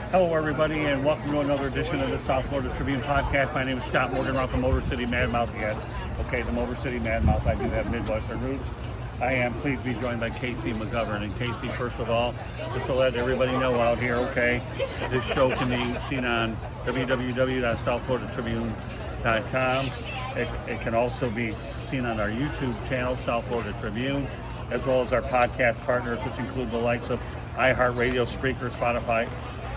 Hello, everybody, and welcome to another edition of the South Florida Tribune Podcast. My name is Scott Morgan, around the Motor City Mad Mouth. Yes, okay, the Motor City Mad Mouth. I do have Midwestern roots. I am pleased to be joined by Cassie McGovern. And Cassie, first of all, just to let everybody know out here, okay, this show can be seen on www.southfloridatribune.com. It can also be seen on our YouTube channel, South Florida Tribune, as well as our podcast partners, which include the likes of iHeartRadio, Spreaker, Spotify,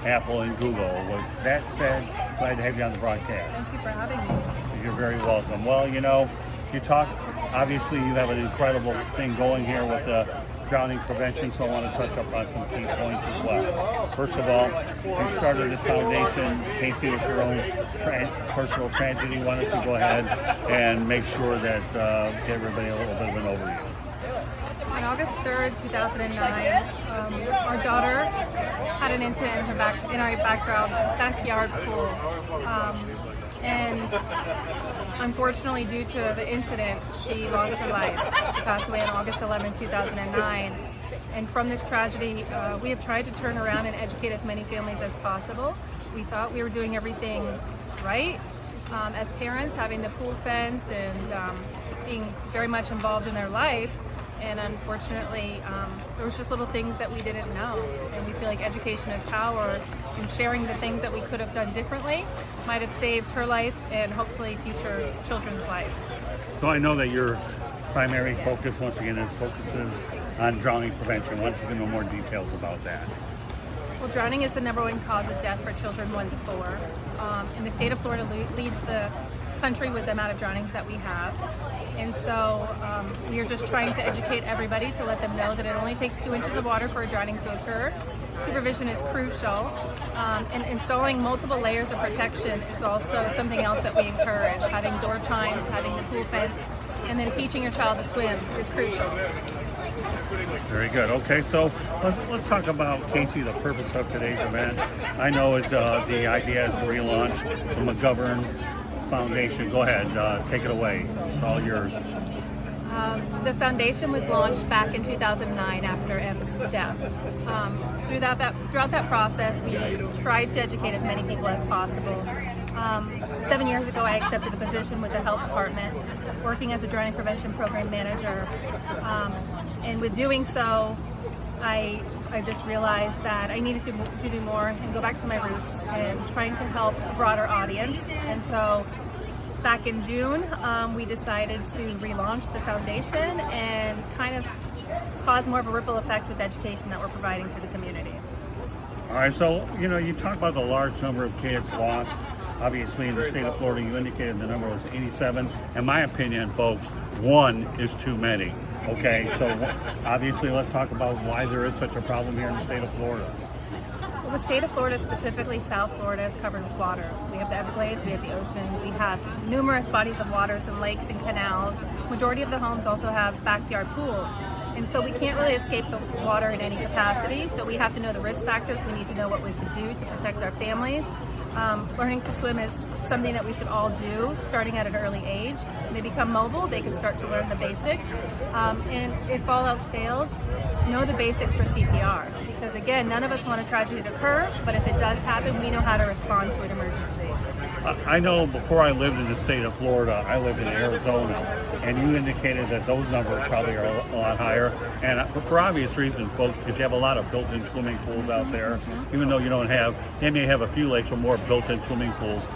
Apple, and Google. With that said, glad to have you on the broadcast. Thank you for having me. You're very welcome. Well, you know, you talk, obviously you have an incredible thing going here with drowning prevention, so I want to touch up on some key points as well. First of all, you started this foundation, Casey, with your own personal tragedy. Why don't you go ahead and make sure that give everybody a little bit of an overview. On August 3rd, 2009, our daughter had an incident in our backyard pool. And unfortunately, due to the incident, she lost her life. She passed away on August 11, 2009. And from this tragedy, we have tried to turn around and educate as many families as possible. We thought we were doing everything right as parents, having the pool fence and being very much involved in their life. And unfortunately, there was just little things that we didn't know. And we feel like education is power, and sharing the things that we could have done differently might have saved her life and hopefully future children's lives. So I know that your primary focus, once again, focuses on drowning prevention. Why don't you give me more details about that? Well, drowning is the #1 cause of death for children 1 to 4. And the state of Florida leads the country with the amount of drownings that we have. And so we are just trying to educate everybody to let them know that it only takes 2 inches of water for a drowning to occur. Supervision is crucial, and installing multiple layers of protection is also something else that we encourage. Having door chimes, having the pool fence, and then teaching your child to swim is crucial. Very good. Okay, so let's talk about, Casey, the purpose of today's event. I know it's the idea is to relaunch the McGovern Foundation. Go ahead, take it away. It's all yours. The foundation was launched back in 2009 after M's death. Throughout that process, we tried to educate as many people as possible. 7 years ago, I accepted a position with the health department, working as a drowning prevention program manager. And with doing so, I just realized that I needed to do more and go back to my roots and trying to help a broader audience. And so back in June, we decided to relaunch the foundation and kind of cause more of a ripple effect with education that we're providing to the community. All right, so, you know, you talk about the large number of kids lost. Obviously, in the state of Florida, you indicated the number was 87. In my opinion, folks, 1 is too many. Okay, so obviously let's talk about why there is such a problem here in the state of Florida. Well, the state of Florida, specifically South Florida, is covered with water. We have the Everglades, we have the ocean, we have numerous bodies of waters and lakes and canals. Majority of the homes also have backyard pools. And so we can't really escape the water in any capacity, so we have to know the risk factors. We need to know what we can do to protect our families. Learning to swim is something that we should all do, starting at an early age. When they become mobile, they can start to learn the basics. And if all else fails, know the basics for CPR. Because again, none of us want a tragedy to occur, but if it does happen, we know how to respond to an emergency. I know before I lived in the state of Florida, I lived in Arizona, and you indicated that those numbers probably are a lot higher. And for obvious reasons, folks, because you have a lot of built-in swimming pools out there, even though you don't have, they may have a few lakes with more built-in swimming pools.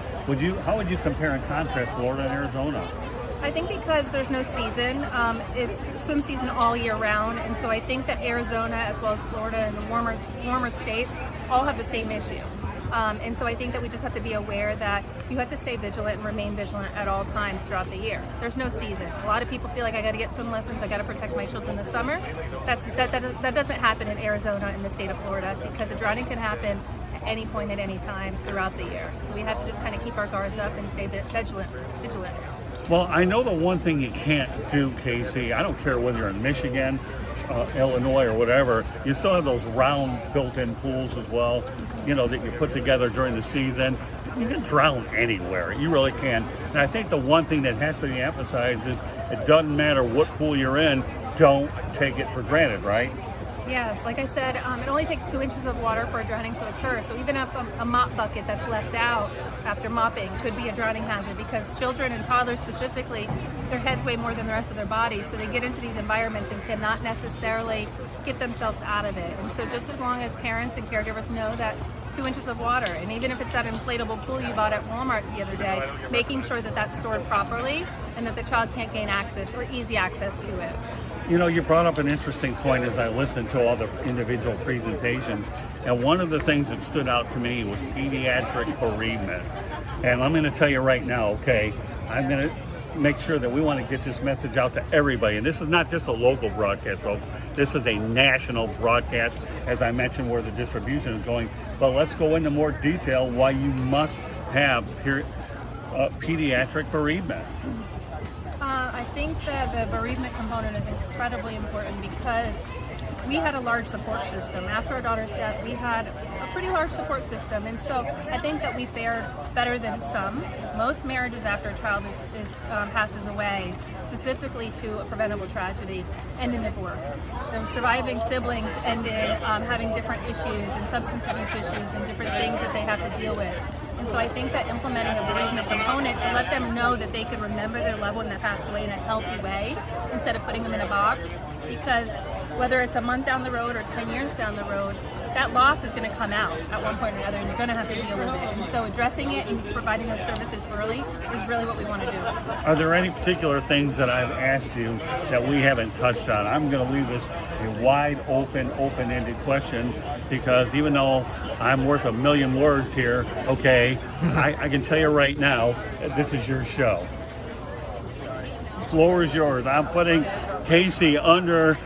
How would you compare and contrast Florida and Arizona? I think because there's no season, it's swim season all year round, and so I think that Arizona as well as Florida and the warmer states all have the same issue. And so I think that we just have to be aware that you have to stay vigilant and remain vigilant at all times throughout the year. There's no season. A lot of people feel like I got to get swim lessons, I got to protect my children this summer. That doesn't happen in Arizona and the state of Florida, because a drowning can happen at any point at any time throughout the year. So we have to just kind of keep our guards up and stay vigilant. Well, I know the one thing you can't do, Casey, I don't care whether you're in Michigan, Illinois, or whatever, you still have those round built-in pools as well, you know, that you put together during the season. You can drown anywhere, you really can. And I think the one thing that has to be emphasized is it doesn't matter what pool you're in, don't take it for granted, right? Yes, like I said, it only takes 2 inches of water for a drowning to occur. So even if a mop bucket that's left out after mopping could be a drowning hazard, because children and toddlers specifically, their heads weigh more than the rest of their bodies. So they get into these environments and cannot necessarily get themselves out of it. And so just as long as parents and caregivers know that 2 inches of water, and even if it's that inflatable pool you bought at Walmart the other day, making sure that that's stored properly and that the child can't gain access or easy access to it. You know, you brought up an interesting point as I listened to all the individual presentations, and one of the things that stood out to me was pediatric bereavement. And I'm going to tell you right now, okay, I'm going to make sure that we want to get this message out to everybody. And this is not just a local broadcast, folks. This is a national broadcast, as I mentioned, where the distribution is going. But let's go into more detail why you must have pediatric bereavement. I think that the bereavement component is incredibly important because we had a large support system. After our daughter's death, we had a pretty large support system. And so I think that we fared better than some. Most marriages after a child passes away, specifically to a preventable tragedy, end in divorce. The surviving siblings ended having different issues and substance abuse issues and different things that they have to deal with. And so I think that implementing a bereavement component to let them know that they could remember their loved one that passed away in a healthy way instead of putting them in a box, because whether it's a month down the road or 10 years down the road, that loss is going to come out at one point or another, and you're going to have to deal with it. And so addressing it and providing those services early is really what we want to do. Are there any particular things that I've asked you that we haven't touched on? I'm going to leave this a wide open, open-ended question, because even though I'm worth a million words here, okay, I can tell you right now, this is your show. The floor is yours. I'm putting Cassie under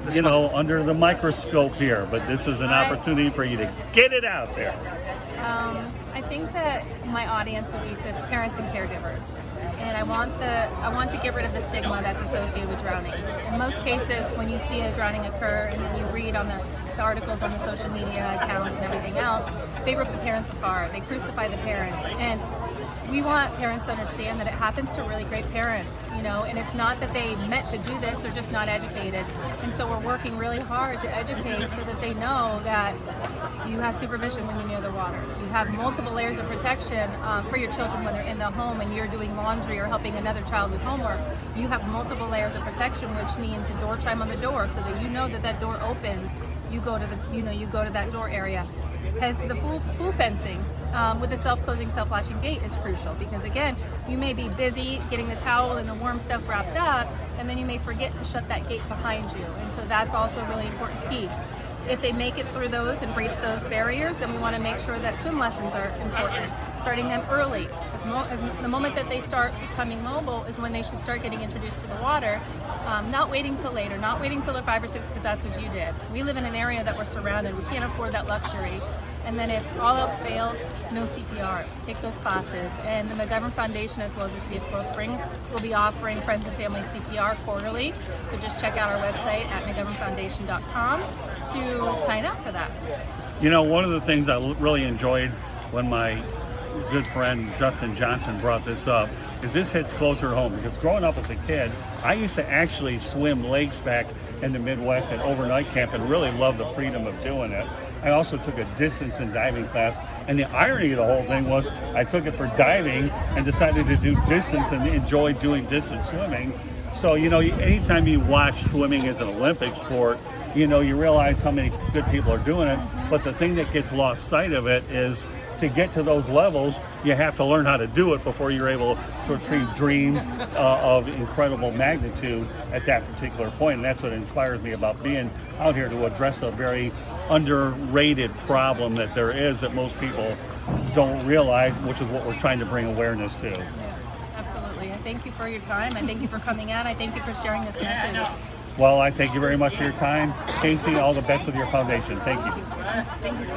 under the microscope here, but this is an opportunity for you to get it out there. I think that my audience would be to parents and caregivers, and I want to get rid of the stigma that's associated with drownings. In most cases, when you see a drowning occur and then you read on the articles on the social media accounts and everything else, they rip the parents apart, they crucify the parents, and we want parents to understand that it happens to really great parents, and it's not that they meant to do this, they're just not educated. And so we're working really hard to educate so that they know that you have supervision when you're near the water. You have multiple layers of protection for your children when they're in the home and you're doing laundry or helping another child with homework. You have multiple layers of protection, which means a door chime on the door so that you know that door opens. You go to that door area. And the pool fencing with the self-closing, self-latching gate is crucial, because again, you may be busy getting the towel and the warm stuff wrapped up, and then you may forget to shut that gate behind you. And so that's also a really important key. If they make it through those and breach those barriers, then we want to make sure that swim lessons are important. Starting them early. As the moment that they start becoming mobile is when they should start getting introduced to the water. Not waiting till later, not waiting till they're 5 or 6 because that's what you did. We live in an area that we're surrounded. We can't afford that luxury. And then if all else fails, no CPR. Take those classes. And the McGovern Foundation, as well as the City of Coral Springs, will be offering Friends and Family CPR quarterly. So just check out our website at McGovernFoundation.com to sign up for that. One of the things I really enjoyed when my good friend Justin Johnson brought this up is this hits closer home, because growing up as a kid, I used to actually swim lakes back in the Midwest at overnight camp and really loved the freedom of doing it. I also took a distance and diving class, and the irony of the whole thing was I took it for diving and decided to do distance and enjoyed doing distance swimming. So, anytime you watch swimming as an Olympic sport, you realize how many good people are doing it, but the thing that gets lost sight of it is to get to those levels, you have to learn how to do it before you're able to achieve dreams of incredible magnitude at that particular point. And that's what inspires me about being out here, to address a very underrated problem that there is that most people don't realize, which is what we're trying to bring awareness to. Yes, absolutely. I thank you for your time. I thank you for coming out. I thank you for sharing this message. Well, I thank you very much for your time. Casey, all the best with your foundation. Thank you. Thank you, sir.